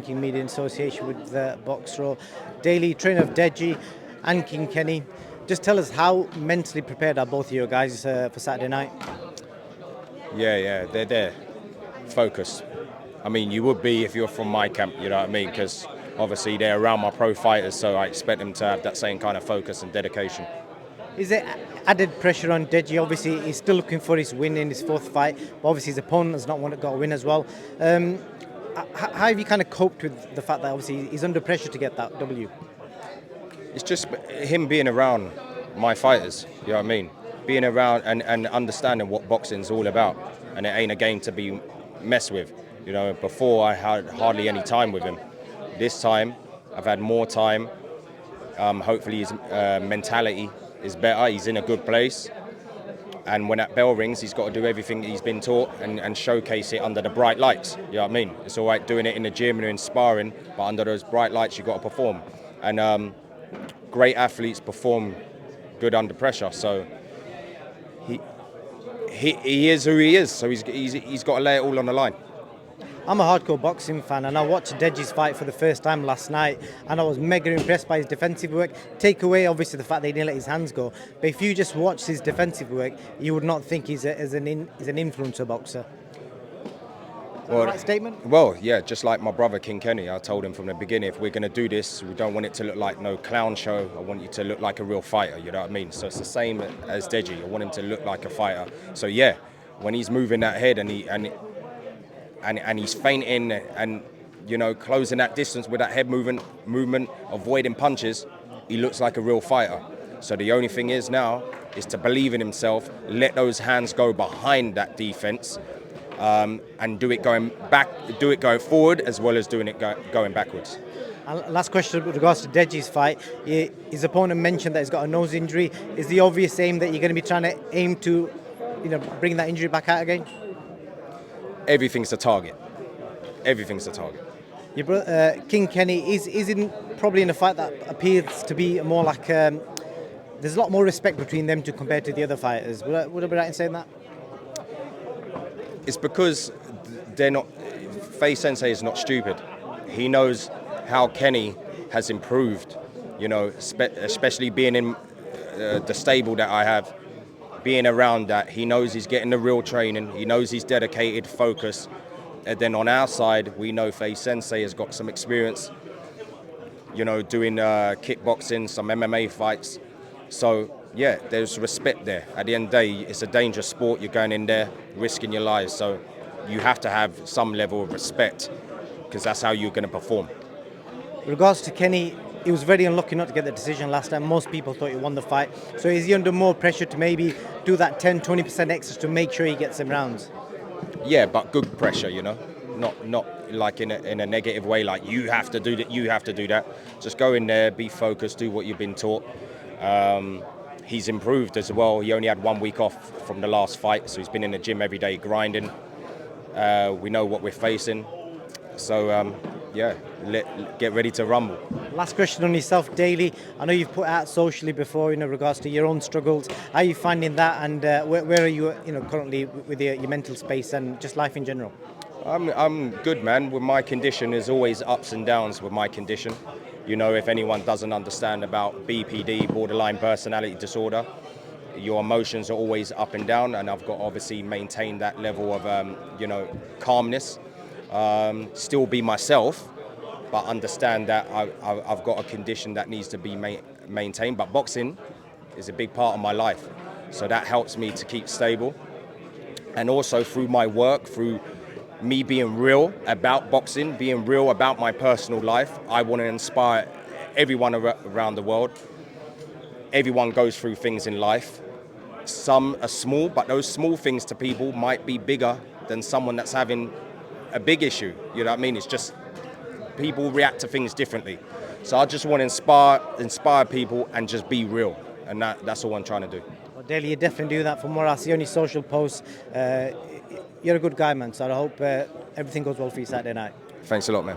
working media in association with Box Row. Daley, trainer of Deji and King Kenny. Just tell us, how mentally prepared are both of you guys for Saturday night? Yeah, they're there. Focused. I mean, you would be if you're from my camp, you know what I mean? Because obviously they're around my pro fighters, so I expect them to have that same kind of focus and dedication. Is there added pressure on Deji? Obviously, he's still looking for his win in his fourth fight, but obviously his opponent has not got a win as well. How have you kind of coped with the fact that obviously he's under pressure to get that W? It's just him being around my fighters, you know what I mean? Being around and understanding what boxing's all about, and it ain't a game to be messed with. You know, before I had hardly any time with him. This time, I've had more time. Hopefully his mentality is better. He's in a good place. And when that bell rings, he's got to do everything he's been taught and showcase it under the bright lights. You know what I mean? It's all right doing it in the gym and in sparring, but under those bright lights, you've got to perform. And great athletes perform good under pressure. So he is who he is. So he's got to lay it all on the line. I'm a hardcore boxing fan, and I watched Deji's fight for the first time last night, and I was mega impressed by his defensive work. Take away, obviously, the fact that he didn't let his hands go, but if you just watch his defensive work, you would not think he's an influencer boxer. Well, right statement? Well, yeah, just like my brother King Kenny, I told him from the beginning, if we're going to do this, we don't want it to look like no clown show. I want you to look like a real fighter, you know what I mean? So it's the same as Deji. I want him to look like a fighter. So yeah, when he's moving that head and he's feinting and, you know, closing that distance with that head movement, avoiding punches, he looks like a real fighter. So the only thing is now is to believe in himself, let those hands go behind that defense, and do it going forward as well as doing it going backwards. Last question with regards to Deji's fight. His opponent mentioned that he's got a nose injury. Is the obvious aim that you're going to be trying to aim to, you know, bring that injury back out again? Everything's a target. Everything's a target. Your brother, King Kenny is probably in a fight that appears to be more like there's a lot more respect between them two compared to the other fighters. Would I be right in saying that? It's because they're not. Faye Sensei is not stupid. He knows how Kenny has improved. You know, especially being in the stable that I have. Being around that, he knows he's getting the real training, he knows he's dedicated, focused. And then on our side, we know Faye Sensei has got some experience, you know, doing kickboxing, some MMA fights. So, yeah, there's respect there. At the end of the day, it's a dangerous sport. You're going in there, risking your lives. So you have to have some level of respect because that's how you're going to perform. With regards to Kenny, he was very unlucky not to get the decision last time. Most people thought he won the fight. So is he under more pressure to maybe do that 10-20% extra to make sure he gets some rounds? Yeah, but good pressure, you know. Not like in a negative way, like you have to do that, you have to do that. Just go in there, be focused, do what you've been taught. He's improved as well. He only had 1 week off from the last fight, so he's been in the gym every day grinding. We know what we're facing. So, yeah, get ready to rumble. Last question on yourself, Daley. I know you've put out socially before in regards to your own struggles. How are you finding that, and where are you, currently with your mental space and just life in general? I'm good, man. With my condition, there's always ups and downs with my condition. You know, if anyone doesn't understand about BPD, borderline personality disorder, your emotions are always up and down, and I've got to obviously maintain that level of, calmness. Still be myself, but understand that I've got a condition that needs to be maintained. But boxing is a big part of my life, so that helps me to keep stable. And also through my work, through me being real about boxing, being real about my personal life, I want to inspire everyone around the world. Everyone goes through things in life. Some are small, but those small things to people might be bigger than someone that's having a big issue. You know what I mean? It's just people react to things differently. So I just want to inspire people and just be real. And that's all I'm trying to do. Well, Daley, you definitely do that. From what I see on your social posts, you're a good guy, man. So I hope everything goes well for you Saturday night. Thanks a lot, man.